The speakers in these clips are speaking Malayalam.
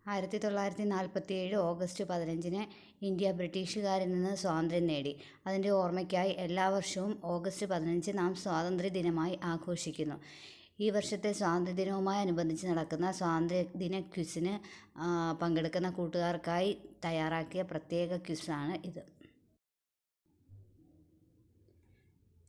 1947 ഓഗസ്റ്റ് 15 ഇന്ത്യ ബ്രിട്ടീഷുകാരിൽ നിന്ന് സ്വാതന്ത്ര്യം നേടി. അതിൻ്റെ ഓർമ്മയ്ക്കായി എല്ലാ വർഷവും ഓഗസ്റ്റ് 15 നാം സ്വാതന്ത്ര്യദിനമായി ആഘോഷിക്കുന്നു. ഈ വർഷത്തെ സ്വാതന്ത്ര്യദിനവുമായി അനുബന്ധിച്ച് നടക്കുന്ന സ്വാതന്ത്ര്യദിന ക്വിസിന് പങ്കെടുക്കുന്ന കൂട്ടുകാർക്കായി തയ്യാറാക്കിയ പ്രത്യേക ക്വിസാണ് ഇത്.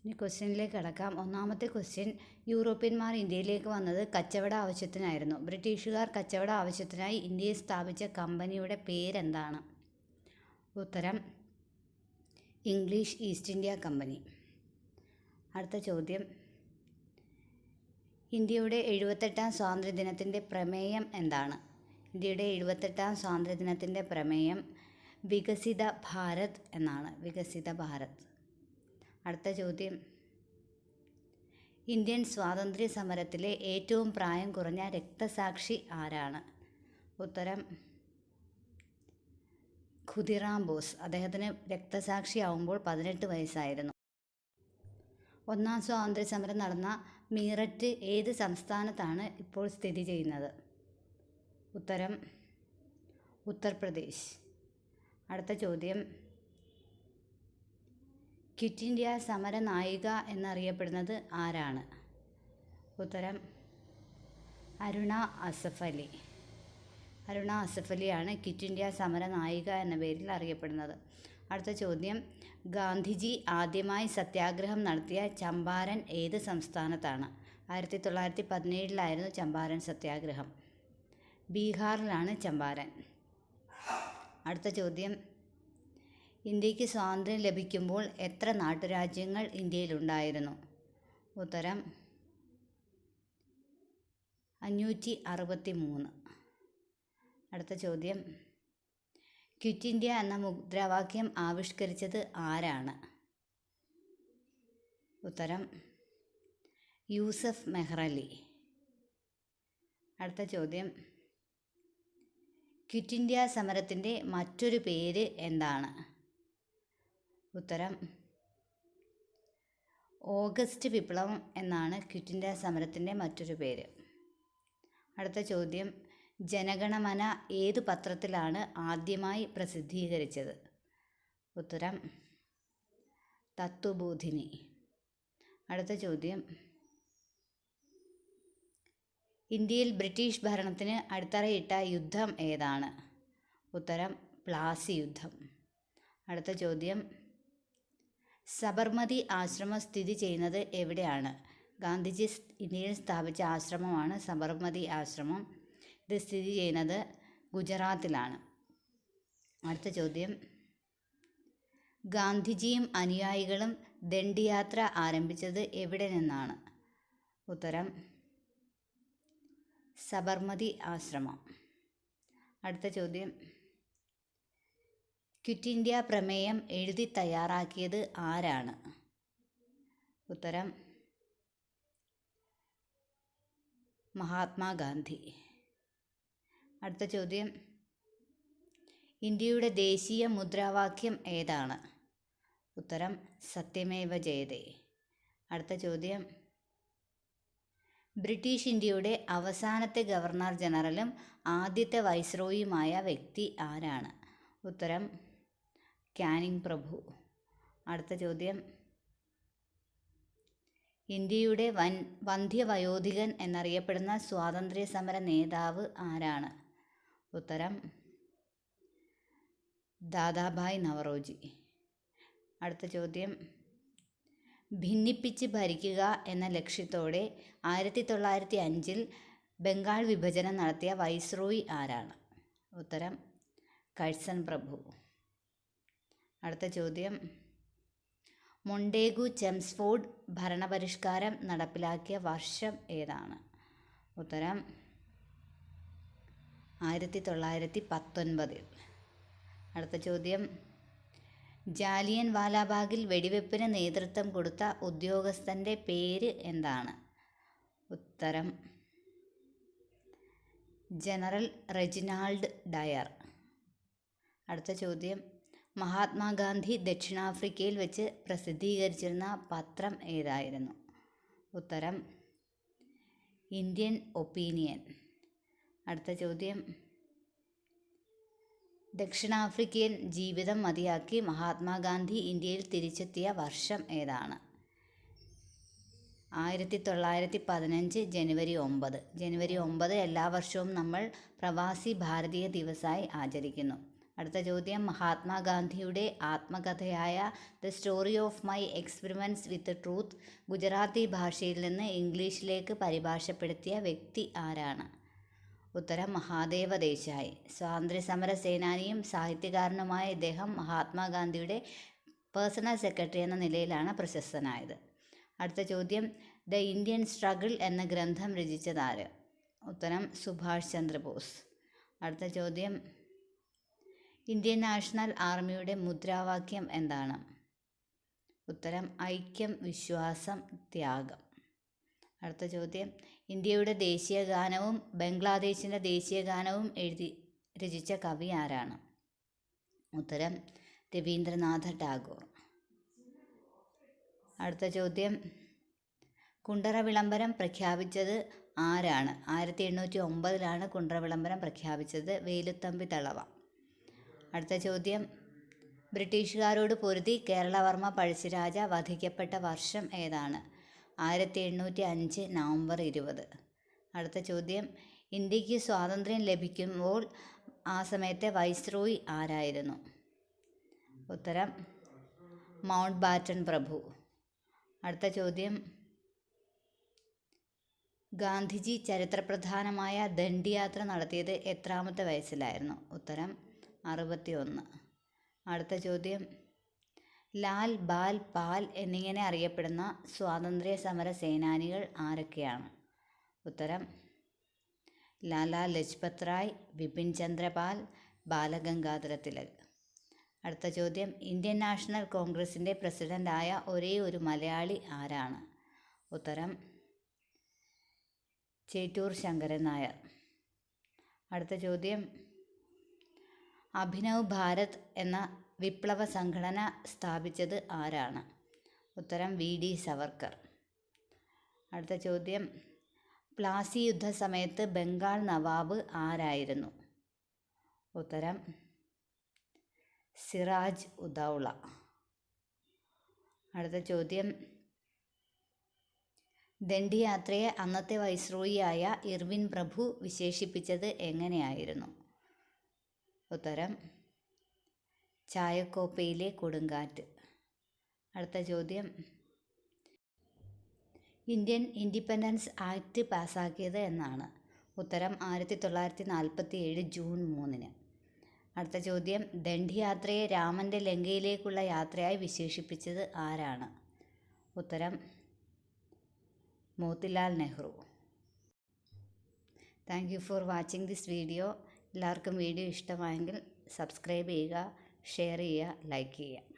ഇനി ക്വസ്റ്റ്യനിലേക്ക് കടക്കാം. ഒന്നാമത്തെ ക്വസ്റ്റ്യൻ: യൂറോപ്യന്മാർ ഇന്ത്യയിലേക്ക് വന്നത് കച്ചവട ആവശ്യത്തിനായിരുന്നു. ബ്രിട്ടീഷുകാർ കച്ചവട ആവശ്യത്തിനായി ഇന്ത്യയിൽ സ്ഥാപിച്ച കമ്പനിയുടെ പേരെന്താണ്? ഉത്തരം: ഇംഗ്ലീഷ് ഈസ്റ്റ് ഇന്ത്യ കമ്പനി. അടുത്ത ചോദ്യം: ഇന്ത്യയുടെ 78ാം സ്വാതന്ത്ര്യദിനത്തിൻ്റെ പ്രമേയം എന്താണ്? ഇന്ത്യയുടെ 78ാം സ്വാതന്ത്ര്യദിനത്തിൻ്റെ പ്രമേയം വികസിത ഭാരത് എന്നാണ്. വികസിത ഭാരത്. അടുത്ത ചോദ്യം: ഇന്ത്യൻ സ്വാതന്ത്ര്യ സമരത്തിലെ ഏറ്റവും പ്രായം കുറഞ്ഞ രക്തസാക്ഷി ആരാണ്? ഉത്തരം: ഖുദിറാം ബോസ്. അദ്ദേഹത്തിന് രക്തസാക്ഷിയാവുമ്പോൾ 18 വയസ്സായിരുന്നു. ഒന്നാം സ്വാതന്ത്ര്യ സമരം നടന്ന മീററ്റ് ഏത് സംസ്ഥാനത്താണ് ഇപ്പോൾ സ്ഥിതി ചെയ്യുന്നത്? ഉത്തരം: ഉത്തർപ്രദേശ്. അടുത്ത ചോദ്യം: ക്വിറ്റ് ഇന്ത്യ സമര നായിക എന്നറിയപ്പെടുന്നത് ആരാണ്? ഉത്തരം: അരുണ അസഫ് അലി. അരുണ അസഫ് അലിയാണ് ക്വിറ്റ് ഇന്ത്യ സമര നായിക എന്ന പേരിൽ അറിയപ്പെടുന്നത്. അടുത്ത ചോദ്യം: ഗാന്ധിജി ആദ്യമായി സത്യാഗ്രഹം നടത്തിയ ചമ്പാരൻ ഏത് സംസ്ഥാനത്താണ്? 1917 ചമ്പാരൻ സത്യാഗ്രഹം. ബീഹാറിലാണ് ചമ്പാരൻ. അടുത്ത ചോദ്യം: ഇന്ത്യക്ക് സ്വാതന്ത്ര്യം ലഭിക്കുമ്പോൾ എത്ര നാട്ടുരാജ്യങ്ങൾ ഇന്ത്യയിലുണ്ടായിരുന്നു? ഉത്തരം: 563. അടുത്ത ചോദ്യം: ക്വിറ്റ് ഇന്ത്യ എന്ന മുദ്രാവാക്യം ആവിഷ്കരിച്ചത് ആരാണ്? ഉത്തരം: യൂസഫ് മെഹ്റലി. അടുത്ത ചോദ്യം: ക്വിറ്റ് ഇന്ത്യ സമരത്തിൻ്റെ മറ്റൊരു പേര് എന്താണ്? ഉത്തരം: ഓഗസ്റ്റ് വിപ്ലവം എന്നാണ് ക്വിറ്റ് ഇന്ത്യ സമരത്തിൻ്റെ മറ്റൊരു പേര്. അടുത്ത ചോദ്യം: ജനഗണമന ഏത് പത്രത്തിലാണ് ആദ്യമായി പ്രസിദ്ധീകരിച്ചത്? ഉത്തരം: തത്വബോധിനി. അടുത്ത ചോദ്യം: ഇന്ത്യയിൽ ബ്രിട്ടീഷ് ഭരണത്തിന് അടിത്തറയിട്ട യുദ്ധം ഏതാണ്? ഉത്തരം: പ്ലാസി യുദ്ധം. അടുത്ത ചോദ്യം: സബർമതി ആശ്രമം സ്ഥിതി ചെയ്യുന്നത് എവിടെയാണ്? ഗാന്ധിജി ഇന്ത്യയിൽ സ്ഥാപിച്ച ആശ്രമമാണ് സബർമതി ആശ്രമം. ഇത് സ്ഥിതി ചെയ്യുന്നത് ഗുജറാത്തിലാണ്. അടുത്ത ചോദ്യം: ഗാന്ധിജിയും അനുയായികളും ദണ്ഡിയാത്ര ആരംഭിച്ചത് എവിടെ നിന്നാണ്? ഉത്തരം: സബർമതി ആശ്രമം. അടുത്ത ചോദ്യം: ക്വിറ്റ് ഇന്ത്യ പ്രമേയം എഴുതി തയ്യാറാക്കിയത് ആരാണ്? ഉത്തരം: മഹാത്മാഗാന്ധി. അടുത്ത ചോദ്യം: ഇന്ത്യയുടെ ദേശീയ മുദ്രാവാക്യം ഏതാണ്? ഉത്തരം: സത്യമേവ ജയതേ. അടുത്ത ചോദ്യം: ബ്രിട്ടീഷ് ഇന്ത്യയുടെ അവസാനത്തെ ഗവർണർ ജനറലും ആദ്യത്തെ വൈസ്രോയിയുമായ വ്യക്തി ആരാണ്? ഉത്തരം: കാനിങ് പ്രഭു. അടുത്ത ചോദ്യം: ഇന്ത്യയുടെ വന്ധ്യവയോധികൻ എന്നറിയപ്പെടുന്ന സ്വാതന്ത്ര്യ സമര നേതാവ് ആരാണ്? ഉത്തരം: ദാദാഭായ് നവറോജി. അടുത്ത ചോദ്യം: ഭിന്നിപ്പിച്ച് ഭരിക്കുക എന്ന ലക്ഷ്യത്തോടെ 1905 ബംഗാൾ വിഭജനം നടത്തിയ വൈസ്രോയി ആരാണ്? ഉത്തരം: കഴ്സൺ പ്രഭു. അടുത്ത ചോദ്യം: മൊണ്ടേഗു ചെംസ്ഫോർഡ് ഭരണപരിഷ്കാരം നടപ്പിലാക്കിയ വർഷം ഏതാണ്? ഉത്തരം: 1919. അടുത്ത ചോദ്യം: ജാലിയൻ വാലാബാഗിൽ വെടിവെപ്പിന് നേതൃത്വം കൊടുത്ത ഉദ്യോഗസ്ഥൻ്റെ പേര് എന്താണ്? ഉത്തരം: ജനറൽ റെജിനാൾഡ് ഡയർ. അടുത്ത ചോദ്യം: മഹാത്മാഗാന്ധി ദക്ഷിണാഫ്രിക്കയിൽ വെച്ച് പ്രസിദ്ധീകരിച്ചിരുന്ന പത്രം ഏതായിരുന്നു? ഉത്തരം: ഇന്ത്യൻ ഒപ്പീനിയൻ. അടുത്ത ചോദ്യം: ദക്ഷിണാഫ്രിക്കയിൽ ജീവിതം മതിയാക്കി മഹാത്മാഗാന്ധി ഇന്ത്യയിൽ തിരിച്ചെത്തിയ വർഷം ഏതാണ്? 1915 ജനുവരി 9. ജനുവരി 9 എല്ലാ വർഷവും നമ്മൾ പ്രവാസി ഭാരതീയ ദിവസായി ആചരിക്കുന്നു. അടുത്ത ചോദ്യം, മഹാത്മാഗാന്ധിയുടെ ആത്മകഥയായ the story of my experiments with truth Gujarati ഭാഷയിൽ നിന്ന് ഇംഗ്ലീഷിലേക്ക് പരിഭാഷപ്പെടുത്തിയ വ്യക്തി ആരാണ്? ഉത്തരം മഹാദേവ ദേശായി. സ്വാതന്ത്ര്യസമര സേനാനിയും സാഹിത്യകാരനുമായ ഇദ്ദേഹം മഹാത്മാഗാന്ധിയുടെ പേഴ്സണൽ സെക്രട്ടറി എന്ന നിലയിലാണ് പ്രശസ്തനായത്. അടുത്ത ചോദ്യം, ദ ഇന്ത്യൻ സ്ട്രഗിൾ എന്ന ഗ്രന്ഥം രചിച്ചതാര്? ഉത്തരം സുഭാഷ് ചന്ദ്രബോസ്. അടുത്ത ചോദ്യം, ഇന്ത്യൻ നാഷണൽ ആർമിയുടെ മുദ്രാവാക്യം എന്താണ്? ഉത്തരം ഐക്യം, വിശ്വാസം, ത്യാഗം. അടുത്ത ചോദ്യം, ഇന്ത്യയുടെ ദേശീയ ഗാനവും ബംഗ്ലാദേശിൻ്റെ ദേശീയ ഗാനവും രചിച്ച കവി ആരാണ്? ഉത്തരം രവീന്ദ്രനാഥ ടാഗോർ. അടുത്ത ചോദ്യം, കുണ്ടറ വിളംബരം പ്രഖ്യാപിച്ചത് ആരാണ്? 1809 കുണ്ടറ വിളംബരം പ്രഖ്യാപിച്ചത് വേലുത്തമ്പി ദളവ. അടുത്ത ചോദ്യം, ബ്രിട്ടീഷുകാരോട് പൊരുതി കേരളവർമ്മ പഴശ്ശിരാജ വധിക്കപ്പെട്ട വർഷം ഏതാണ്? 1805 നവംബർ 20. അടുത്ത ചോദ്യം, ഇന്ത്യക്ക് സ്വാതന്ത്ര്യം ലഭിക്കുമ്പോൾ ആ സമയത്തെ വൈസ്രോയി ആരായിരുന്നു? ഉത്തരം മൗണ്ട് ബാറ്റൺ പ്രഭു. അടുത്ത ചോദ്യം, ഗാന്ധിജി ചരിത്രപ്രധാനമായ ദണ്ഡി യാത്ര നടത്തിയത് എത്രാമത്തെ വയസ്സിലായിരുന്നു? ഉത്തരം 61. അടുത്ത ചോദ്യം, ലാൽ, ബാൽ, പാൽ എന്നിങ്ങനെ അറിയപ്പെടുന്ന സ്വാതന്ത്ര്യ സമര സേനാനികൾ ആരൊക്കെയാണ്? ഉത്തരം ലാലാ ലജ്പത് റായ്, ബിപിൻ ചന്ദ്രപാൽ, ബാലഗംഗാധര തിലക്. അടുത്ത ചോദ്യം, ഇന്ത്യൻ നാഷണൽ കോൺഗ്രസിൻ്റെ പ്രസിഡൻ്റായ ഒരേ ഒരു മലയാളി ആരാണ്? ഉത്തരം ചേറ്റൂർ ശങ്കരൻ നായർ. അടുത്ത ചോദ്യം, അഭിനവ് ഭാരത് എന്ന വിപ്ലവ സംഘടന സ്ഥാപിച്ചത് ആരാണ്? ഉത്തരം വി.ഡി. സവർക്കർ. അടുത്ത ചോദ്യം, പ്ലാസി യുദ്ധസമയത്ത് ബംഗാൾ നവാബ് ആരായിരുന്നു? ഉത്തരം സിറാജ് ഉദൗള. അടുത്ത ചോദ്യം, ദണ്ഡി യാത്രയെ അന്നത്തെ വൈസ്രോയിയായ ഇർവിൻ പ്രഭു വിശേഷിപ്പിച്ചത് എങ്ങനെയായിരുന്നു? ഉത്തരം ചായക്കോപ്പയിലെ കൊടുങ്കാറ്റ്. അടുത്ത ചോദ്യം, ഇന്ത്യൻ ഇൻഡിപെൻഡൻസ് ആക്ട് പാസ്സാക്കിയത് എന്നാണ്? ഉത്തരം 1947 ജൂൺ 3. അടുത്ത ചോദ്യം, ദണ്ഡി യാത്രയെ രാമൻ്റെ ലങ്കയിലേക്കുള്ള യാത്രയായി വിശേഷിപ്പിച്ചത് ആരാണ്? ഉത്തരം Motilal Nehru. Thank you for watching this video. എല്ലാവർക്കും വീഡിയോ ഇഷ്ടമായെങ്കിൽ സബ്സ്ക്രൈബ് ചെയ്യുക, ഷെയർ ചെയ്യുക, ലൈക്ക് ചെയ്യുക.